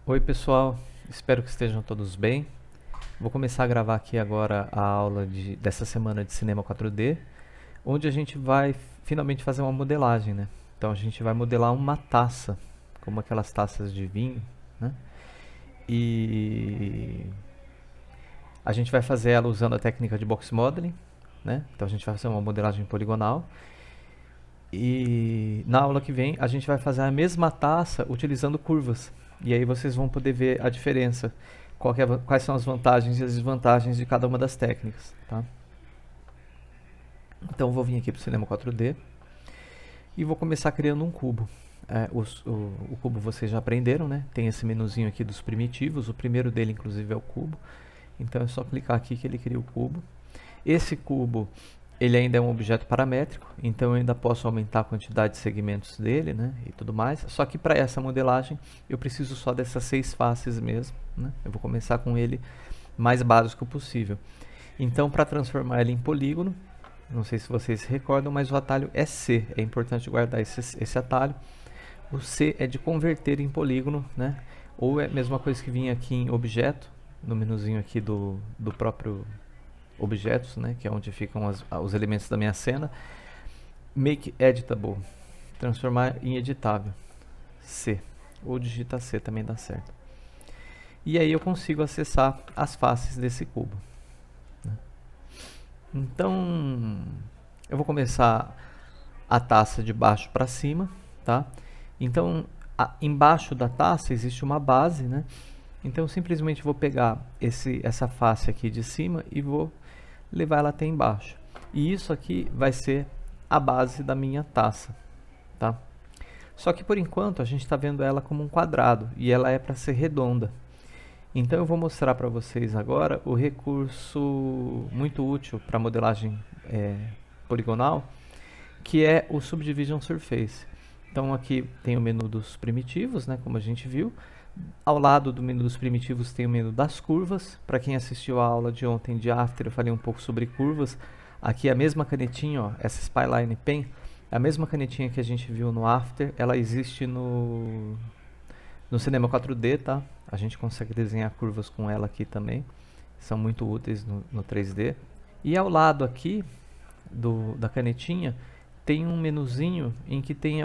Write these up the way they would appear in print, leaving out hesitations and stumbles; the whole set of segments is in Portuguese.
Oi pessoal, espero que estejam todos bem. Vou começar a gravar aqui agora a aula dessa semana de Cinema 4D, onde a gente vai finalmente fazer uma modelagem, né? Então a gente vai modelar uma taça, como aquelas taças de vinho, né? E a gente vai fazer ela usando a técnica de box modeling, né? Então a gente vai fazer uma modelagem poligonal. E na aula que vem a gente vai fazer a mesma taça utilizando curvas. E aí vocês vão poder ver a diferença, quais são as vantagens e as desvantagens de cada uma das técnicas, tá? Então eu vou vir aqui para o Cinema 4D e vou começar criando um cubo. O cubo vocês já aprenderam, né? Tem esse menuzinho aqui dos primitivos, o primeiro dele inclusive é o cubo. Então é só clicar aqui que ele cria o cubo. Esse cubo, ele ainda é um objeto paramétrico, então eu ainda posso aumentar a quantidade de segmentos dele, né, e tudo mais. Só que para essa modelagem eu preciso só dessas 6 faces mesmo, né? Eu vou começar com ele mais básico possível. Então, para transformar ele em polígono, não sei se vocês se recordam, mas o atalho é C. É importante guardar esse atalho. O C é de converter em polígono, né? Ou é a mesma coisa que vinha aqui em objeto, no menuzinho aqui do próprio objetos, né, que é onde ficam os elementos da minha cena. Make editable, transformar em editável, C, ou digita C também dá certo. E aí eu consigo acessar as faces desse cubo, né? Então eu vou começar a taça de baixo para cima, tá? Então embaixo da taça existe uma base, né? Então eu simplesmente vou pegar essa face aqui de cima e vou levar ela até embaixo. E isso aqui vai ser a base da minha taça, tá? Só que por enquanto a gente está vendo ela como um quadrado e ela é para ser redonda. Então eu vou mostrar para vocês agora o recurso muito útil para modelagem poligonal, que é o Subdivision Surface. Então aqui tem o menu dos primitivos, né, como a gente viu. Ao lado do menu dos primitivos tem o menu das curvas. Para quem assistiu a aula de ontem de After, eu falei um pouco sobre curvas. Aqui a mesma canetinha, ó, essa Spyline Pen, a mesma canetinha que a gente viu no After, ela existe no Cinema 4D, tá? A gente consegue desenhar curvas com ela aqui também. São muito úteis no 3D. E ao lado aqui da canetinha tem um menuzinho em que tem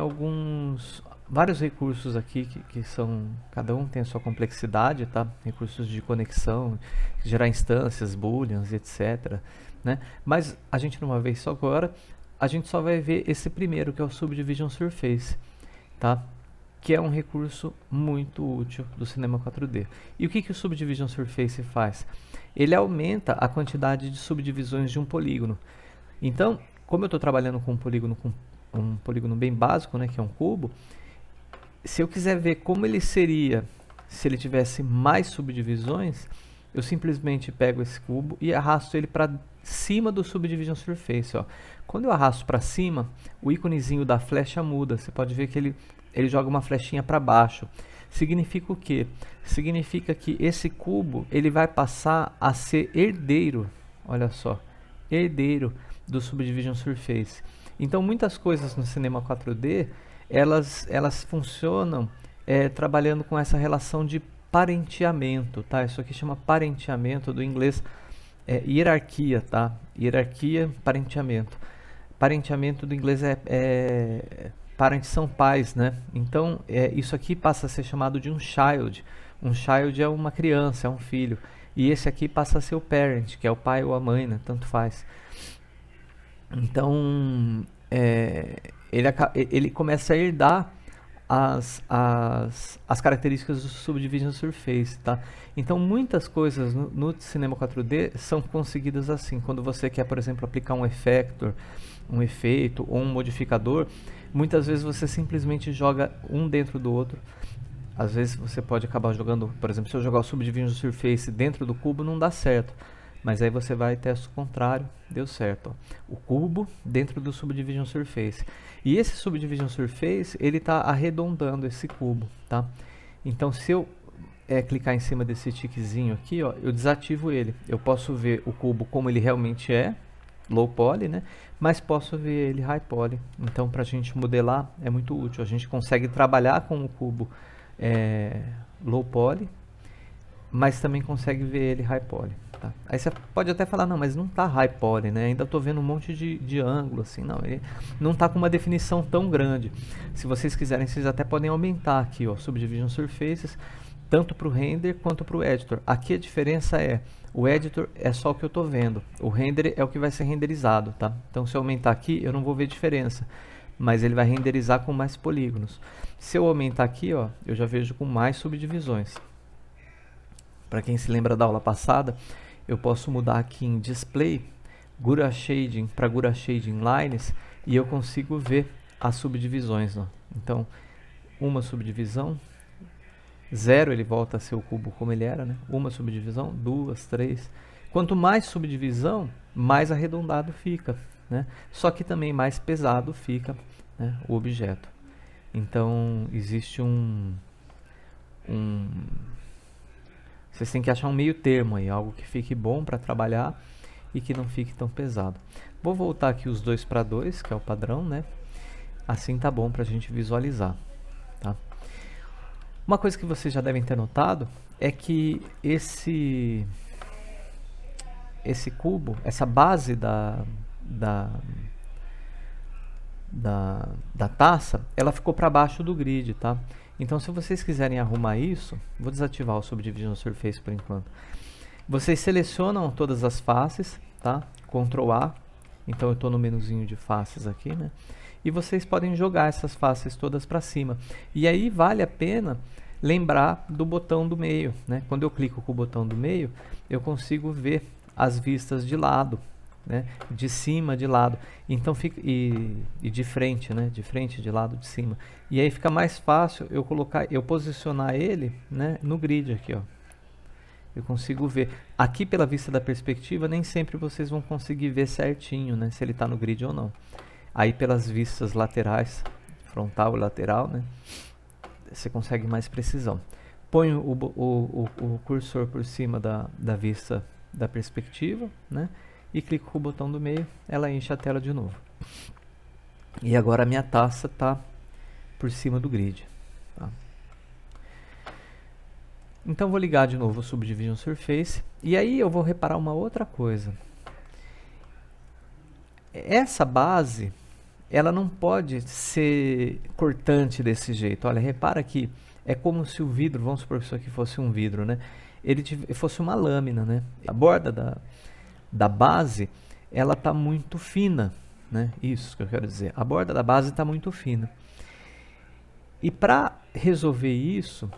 vários recursos aqui que são, cada um tem a sua complexidade, tá? Recursos de conexão, gerar instâncias, booleans, etc, né? Mas a gente não vai ver isso agora, a gente só vai ver esse primeiro, que é o Subdivision Surface, tá? Que é um recurso muito útil do Cinema 4D. E o que o Subdivision Surface faz? Ele aumenta a quantidade de subdivisões de um polígono. Então, como eu estou trabalhando com um polígono bem básico, né, que é um cubo, se eu quiser ver como ele seria se ele tivesse mais subdivisões, eu simplesmente pego esse cubo e arrasto ele para cima do Subdivision Surface, ó. Quando eu arrasto para cima, o íconezinho da flecha muda. Você pode ver que ele joga uma flechinha para baixo. Significa o quê? Significa que esse cubo ele vai passar a ser herdeiro, olha só, herdeiro do Subdivision Surface. Então muitas coisas no Cinema 4D elas funcionam trabalhando com essa relação de parenteamento, tá? Isso aqui chama parenteamento, do inglês hierarquia, tá? Hierarquia, parenteamento. Parenteamento do inglês parents são pais, né? Então isso aqui passa a ser chamado de um child. Um child é uma criança, é um filho. E esse aqui passa a ser o parent, que é o pai ou a mãe, né? Tanto faz. Então ele começa a herdar as características do Subdivision Surface, tá? Então muitas coisas no Cinema 4D são conseguidas assim. Quando você quer, por exemplo, aplicar um effector, um efeito ou um modificador, muitas vezes você simplesmente joga um dentro do outro. Às vezes você pode acabar jogando, por exemplo, se eu jogar o Subdivision Surface dentro do cubo, não dá certo. Mas aí você vai e testa o contrário, deu certo, ó. O cubo dentro do Subdivision Surface. E esse Subdivision Surface, ele está arredondando esse cubo, tá? Então se eu clicar em cima desse tiquezinho aqui, ó, eu desativo ele. Eu posso ver o cubo como ele realmente é, low poly, né? Mas posso ver ele high poly. Então para a gente modelar é muito útil. A gente consegue trabalhar com o cubo low poly, mas também consegue ver ele high poly. Tá? Aí você pode até falar, não, mas não está high poly, né? Ainda estou vendo um monte de ângulo, assim, não, ele não está com uma definição tão grande. Se vocês quiserem, vocês até podem aumentar aqui, ó, Subdivision Surfaces, tanto para o render quanto para o editor. Aqui a diferença é, o editor é só o que eu estou vendo, o render é o que vai ser renderizado, tá? Então se eu aumentar aqui, eu não vou ver diferença, mas ele vai renderizar com mais polígonos. Se eu aumentar aqui, ó, eu já vejo com mais subdivisões. Para quem se lembra da aula passada, eu posso mudar aqui em Display, Gura Shading para Gura Shading Lines, e eu consigo ver as subdivisões. Ó. Então, uma subdivisão, 0 ele volta a ser o cubo como ele era, né? Uma subdivisão, 2, 3. Quanto mais subdivisão, mais arredondado fica, né? Só que também mais pesado fica, né, o objeto. Então, existe vocês têm que achar um meio termo aí, algo que fique bom para trabalhar e que não fique tão pesado. Vou voltar aqui os 2:2, que é o padrão, né? Assim tá bom para a gente visualizar, tá? Uma coisa que vocês já devem ter notado é que esse cubo, essa base da taça, ela ficou para baixo do grid, tá? Então, se vocês quiserem arrumar isso, vou desativar o Subdivision Surface por enquanto. Vocês selecionam todas as faces, tá? Ctrl A. Então, eu estou no menuzinho de faces aqui, né? E vocês podem jogar essas faces todas para cima. E aí, vale a pena lembrar do botão do meio, né? Quando eu clico com o botão do meio, eu consigo ver as vistas de lado, né? De cima, de lado, então fica e de frente, né? De frente, de lado, de cima. E aí fica mais fácil eu posicionar ele, né, no grid aqui, ó. Eu consigo ver. Aqui pela vista da perspectiva, nem sempre vocês vão conseguir ver certinho, né, se ele está no grid ou não. Aí pelas vistas laterais, frontal e lateral, né, você consegue mais precisão. Põe o cursor por cima da vista da perspectiva, né? E clico com o botão do meio, ela enche a tela de novo. E agora a minha taça está por cima do grid. Tá? Então vou ligar de novo o Subdivision Surface. E aí eu vou reparar uma outra coisa. Essa base, ela não pode ser cortante desse jeito. Olha, repara que é como se o vidro, vamos supor que isso aqui fosse um vidro, né? Ele fosse uma lâmina, né? A borda da base, ela está muito fina, né? Isso que eu quero dizer. A borda da base está muito fina. E para resolver isso,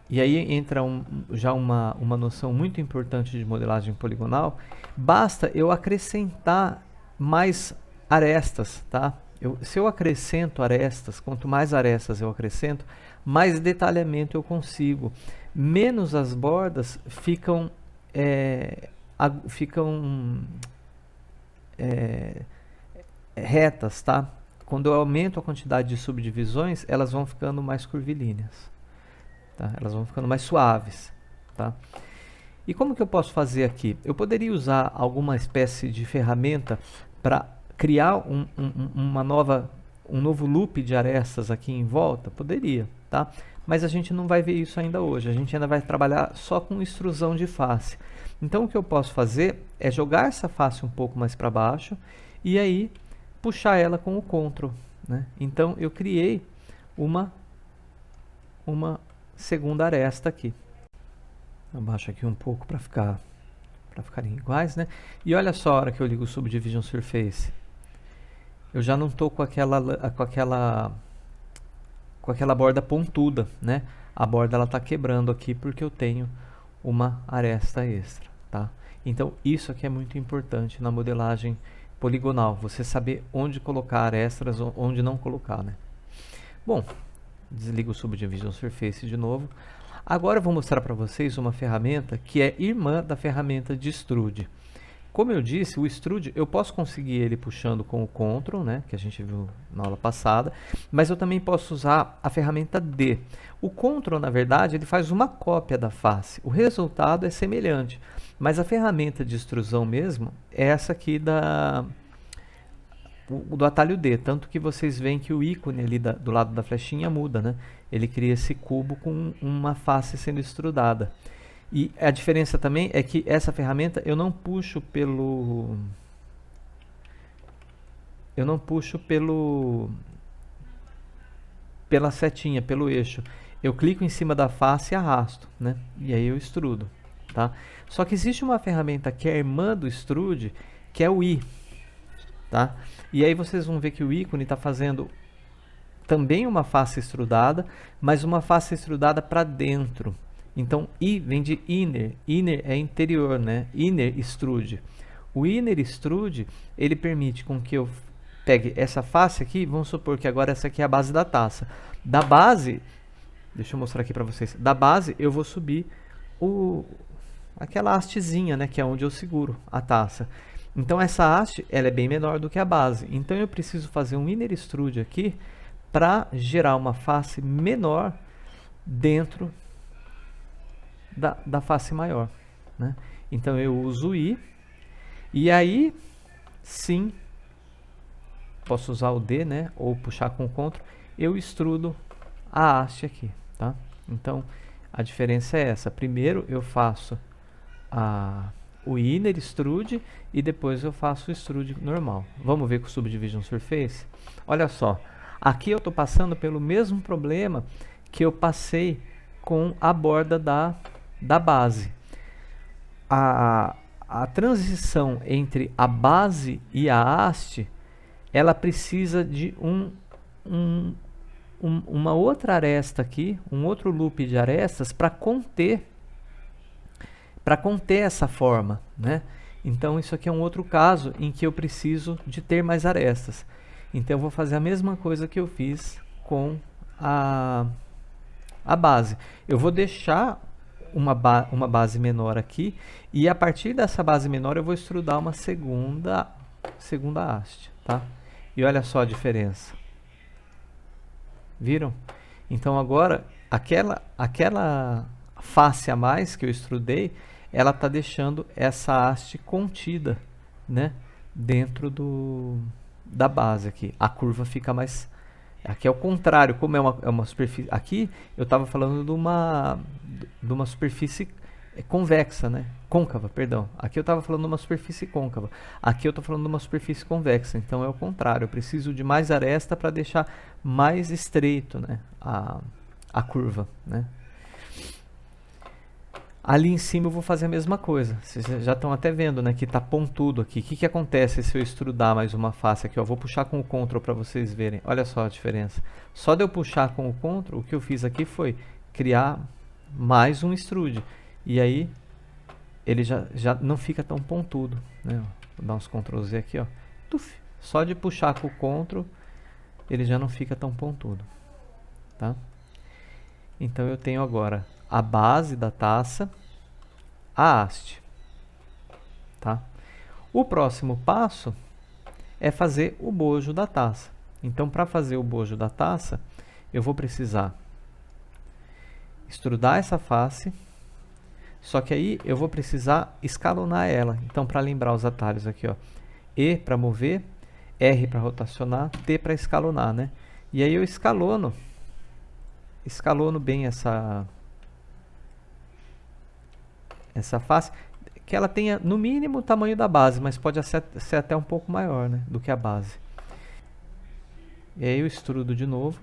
e aí entra já uma noção muito importante de modelagem poligonal, basta eu acrescentar mais arestas, tá? Se eu acrescento arestas, quanto mais arestas eu acrescento, mais detalhamento eu consigo. Menos as bordas ficam retas, tá? Quando eu aumento a quantidade de subdivisões, elas vão ficando mais curvilíneas, tá? Elas vão ficando mais suaves, tá? E como que eu posso fazer aqui? Eu poderia usar alguma espécie de ferramenta para criar um novo loop de arestas aqui em volta? Poderia, tá? Mas a gente não vai ver isso ainda hoje. A gente ainda vai trabalhar só com extrusão de face. Então, o que eu posso fazer é jogar essa face um pouco mais para baixo e aí puxar ela com o Ctrl, né? Então, eu criei uma segunda aresta aqui. Abaixo aqui um pouco para ficarem iguais, né? E olha só a hora que eu ligo o Subdivision Surface. Eu já não estou com aquela borda pontuda, né? A borda ela está quebrando aqui porque eu tenho uma aresta extra, tá? Então isso aqui é muito importante na modelagem poligonal, você saber onde colocar arestas ou onde não colocar, né? Bom, desligo o Subdivision Surface de novo. Agora eu vou mostrar para vocês uma ferramenta que é irmã da ferramenta de Extrude. Como eu disse, o Extrude eu posso conseguir ele puxando com o Ctrl, né, que a gente viu na aula passada, mas eu também posso usar a ferramenta D. O Ctrl, na verdade, ele faz uma cópia da face. O resultado é semelhante, mas a ferramenta de extrusão mesmo é essa aqui do atalho D, tanto que vocês veem que o ícone ali do lado da flechinha muda, né? Ele cria esse cubo com uma face sendo extrudada. E a diferença também é que essa ferramenta eu não puxo pela setinha, pelo eixo. Eu clico em cima da face e arrasto, né? E aí eu extrudo, tá? Só que existe uma ferramenta que é irmã do extrude, que é o I, tá? E aí vocês vão ver que o ícone está fazendo também uma face extrudada, mas uma face extrudada para dentro. Então, I vem de inner. Inner é interior, né? Inner extrude. O inner extrude, ele permite com que eu pegue essa face aqui, vamos supor que agora essa aqui é a base da taça. Da base, deixa eu mostrar aqui para vocês. Da base, eu vou subir aquela hastezinha, né? Que é onde eu seguro a taça. Então, essa haste, ela é bem menor do que a base. Então, eu preciso fazer um inner extrude aqui para gerar uma face menor dentro da face maior, né? Então eu uso o I, e aí sim, posso usar o D, né? Ou puxar com o CTRL, eu extrudo a haste aqui, tá? Então a diferença é essa. Primeiro eu faço o inner extrude e depois eu faço o extrude normal. Vamos ver com o Subdivision Surface? Olha só, aqui eu estou passando pelo mesmo problema que eu passei com a borda da base. A transição entre a base e a haste, ela precisa de uma outra aresta aqui, um outro loop de arestas para conter essa forma, né? Então isso aqui é um outro caso em que eu preciso de ter mais arestas. Então eu vou fazer a mesma coisa que eu fiz com a base. Eu vou deixar uma base menor aqui, e a partir dessa base menor eu vou extrudar uma segunda haste, tá? E olha só a diferença. Viram? Então agora aquela face a mais que eu extrudei, ela está deixando essa haste contida, né, dentro da base aqui. A curva fica mais... Aqui é o contrário, como é uma superfície... Aqui eu estava falando de uma superfície convexa, né? Côncava, perdão. Aqui eu estava falando de uma superfície côncava. Aqui eu estou falando de uma superfície convexa. Então é o contrário. Eu preciso de mais aresta para deixar mais estreito, né, a curva, né? Ali em cima eu vou fazer a mesma coisa. Vocês já estão até vendo, né, que está pontudo aqui. O que acontece se eu extrudar mais uma face aqui? Ó, vou puxar com o CTRL para vocês verem. Olha só a diferença. Só de eu puxar com o CTRL, o que eu fiz aqui foi criar mais um extrude. E aí ele já não fica tão pontudo, né? Vou dar uns Ctrl Z aqui, ó. Tuf. Só de puxar com o CTRL, ele já não fica tão pontudo, tá? Então eu tenho agora a base da taça, a haste, tá? O próximo passo é fazer o bojo da taça. Então, para fazer o bojo da taça, eu vou precisar extrudar essa face, só que aí eu vou precisar escalonar ela. Então, para lembrar os atalhos aqui, ó, E para mover, R para rotacionar, T para escalonar, né? E aí eu escalono bem essa face, que ela tenha no mínimo o tamanho da base, mas pode ser até um pouco maior, né, do que a base. E aí eu extrudo de novo,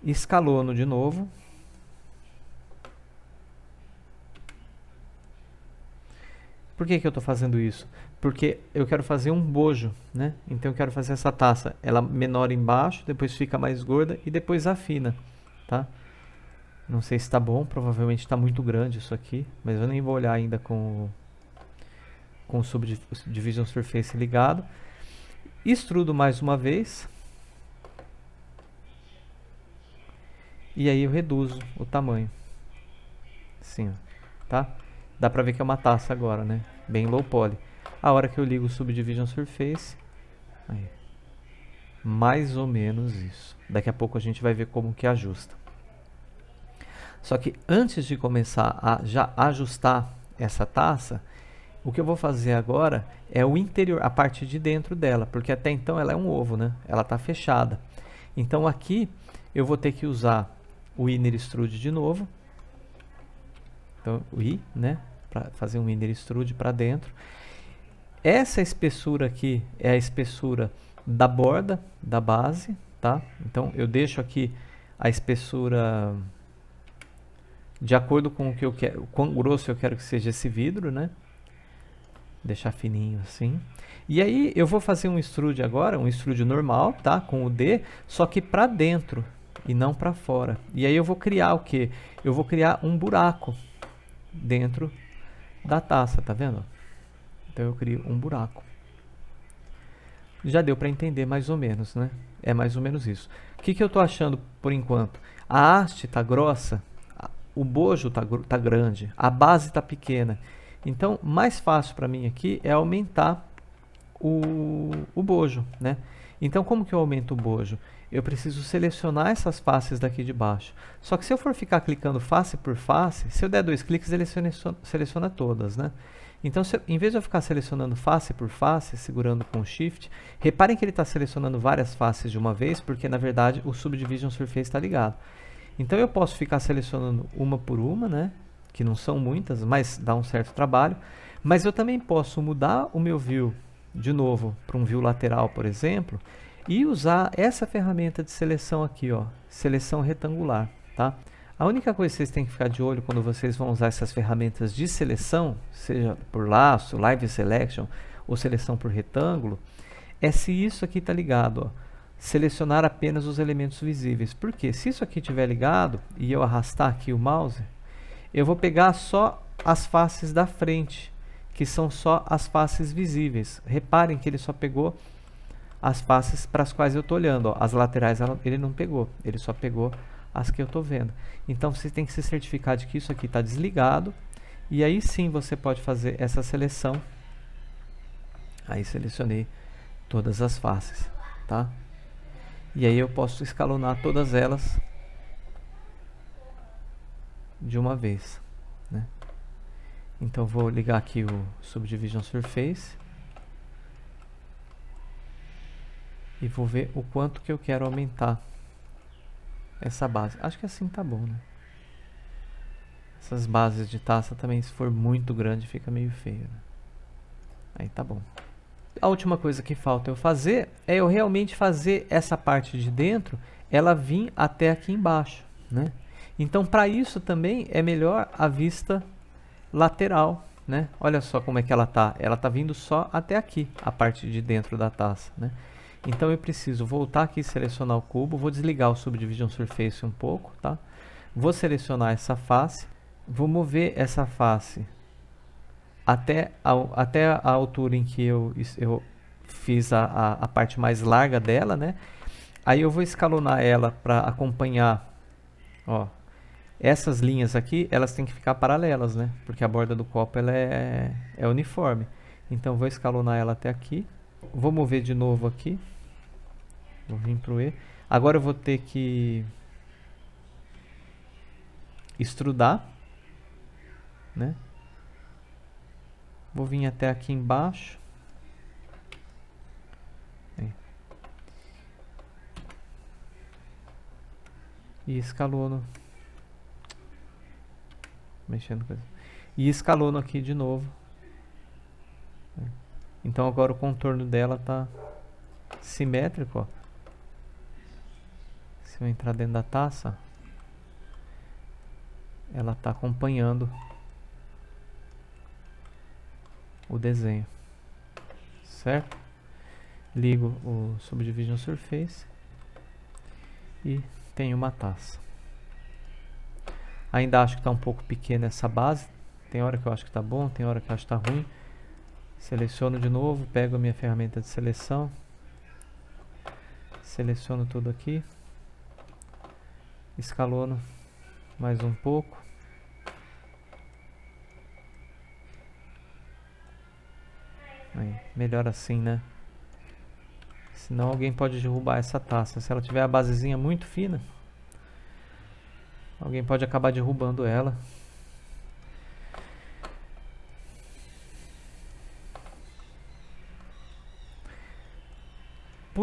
escalono de novo, por que eu estou fazendo isso? Porque eu quero fazer um bojo, né? Então eu quero fazer essa taça, ela menor embaixo, depois fica mais gorda e depois afina, tá? Não sei se está bom, provavelmente está muito grande isso aqui, mas eu nem vou olhar ainda com o Subdivision Surface ligado. Extrudo mais uma vez. E aí eu reduzo o tamanho. Assim, ó, tá? Dá pra ver que é uma taça agora, né? Bem low poly. A hora que eu ligo o Subdivision Surface, aí, mais ou menos isso. Daqui a pouco a gente vai ver como que ajusta. Só que antes de começar a já ajustar essa taça, O que eu vou fazer agora é o interior, a parte de dentro dela, porque até então ela é um ovo, né? Ela está fechada. Então aqui eu vou ter que usar o Inner Extrude de novo. Então o I, né? Para fazer um Inner Extrude para dentro. Essa espessura aqui é a espessura da borda da base, tá? Então eu deixo aqui a espessura de acordo com o que eu quero, quão grosso eu quero que seja esse vidro, né? Deixar fininho assim. E aí eu vou fazer um extrude agora, um extrude normal, tá? Com o D, só que para dentro e não para fora. E aí eu vou criar o quê? Eu vou criar um buraco dentro da taça, tá vendo? Então eu crio um buraco. Já deu para entender mais ou menos, né? É mais ou menos isso. O que eu tô achando por enquanto? A haste tá grossa, o bojo tá grande, a base tá pequena. Então, mais fácil para mim aqui é aumentar o bojo, né? Então, como que eu aumento o bojo? Eu preciso selecionar essas faces daqui de baixo. Só que se eu for ficar clicando face por face, se eu der 2 cliques, ele seleciona todas, né? Então, em vez de eu ficar selecionando face por face, segurando com o Shift, reparem que ele está selecionando várias faces de uma vez, porque na verdade o Subdivision Surface está ligado. Então eu posso ficar selecionando uma por uma, né? Que não são muitas, mas dá um certo trabalho. Mas eu também posso mudar o meu view de novo para um view lateral, por exemplo, e usar essa ferramenta de seleção aqui, ó, seleção retangular, tá? A única coisa que vocês têm que ficar de olho quando vocês vão usar essas ferramentas de seleção, seja por laço, Live Selection ou seleção por retângulo, é se isso aqui está ligado, ó. Selecionar apenas os elementos visíveis. Porque se isso aqui estiver ligado e eu arrastar aqui o mouse, eu vou pegar só as faces da frente, que são só as faces visíveis. Reparem que ele só pegou as faces para as quais eu estou olhando. Ó. As laterais ele não pegou, ele só pegou as que eu estou vendo. Então você tem que se certificar de que isso aqui está desligado. E aí sim você pode fazer essa seleção. Aí selecionei todas as faces, tá? E aí eu posso escalonar todas elas de uma vez, né? Então vou ligar aqui o Subdivision Surface e vou ver o quanto que eu quero aumentar essa base. Acho que assim tá bom, né? Essas bases de taça também, se for muito grande, fica meio feio, né? Aí tá bom. A última coisa que falta eu fazer é eu realmente fazer essa parte de dentro ela vir até aqui embaixo, né? Então, para isso também é melhor a vista lateral, né? Olha só como é que ela tá. Ela tá vindo só até aqui, a parte de dentro da taça, né? Então eu preciso voltar aqui e selecionar o cubo. Vou desligar o Subdivision Surface um pouco, tá? Vou selecionar essa face. Vou mover essa face até a altura em que eu fiz a parte mais larga dela, né? Aí eu vou escalonar ela para acompanhar, ó, essas linhas aqui, elas têm que ficar paralelas, né? Porque a borda do copo ela é uniforme. Então vou escalonar ela até aqui. Vou mover de novo aqui. Vou vir pro E. Agora eu vou ter que extrudar, né? Vou vir até aqui embaixo. E escalono. Mexendo com isso. E escalono aqui de novo. Então agora o contorno dela tá simétrico, ó. Se eu entrar dentro da taça, ela tá acompanhando o desenho, certo? Ligo o Subdivision Surface e tenho uma taça. Ainda acho que está um pouco pequena essa base. Tem hora que eu acho que está bom, tem hora que eu acho que está ruim. Seleciono de novo, pego a minha ferramenta de seleção, seleciono tudo aqui, escalono mais um pouco. Aí, melhor assim, né? Senão alguém pode derrubar essa taça. Se ela tiver a basezinha muito fina, alguém pode acabar derrubando ela.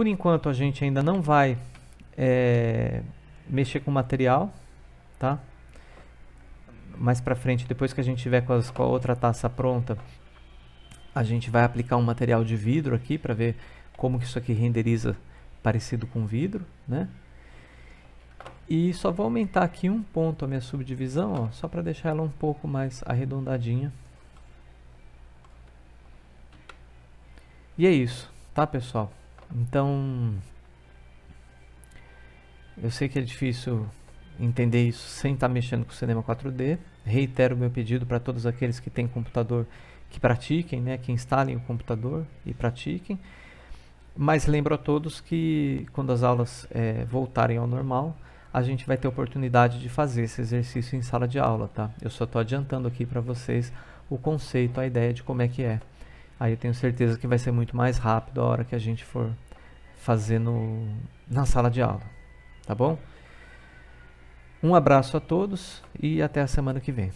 Por enquanto a gente ainda não vai mexer com o material, tá? Mais pra frente, depois que a gente tiver com a outra taça pronta, a gente vai aplicar um material de vidro aqui para ver como que isso aqui renderiza parecido com vidro, né? E só vou aumentar aqui um ponto a minha subdivisão, ó, só para deixar ela um pouco mais arredondadinha. E é isso, tá, pessoal? Então, eu sei que é difícil entender isso sem estar mexendo com o Cinema 4D. Reitero o meu pedido para todos aqueles que têm computador que pratiquem, né, que instalem o computador e pratiquem. Mas lembro a todos que quando as aulas voltarem ao normal, a gente vai ter oportunidade de fazer esse exercício em sala de aula, tá? Eu só estou adiantando aqui para vocês o conceito, a ideia de como é que é. Aí eu tenho certeza que vai ser muito mais rápido a hora que a gente for fazer na sala de aula, tá bom? Um abraço a todos e até a semana que vem.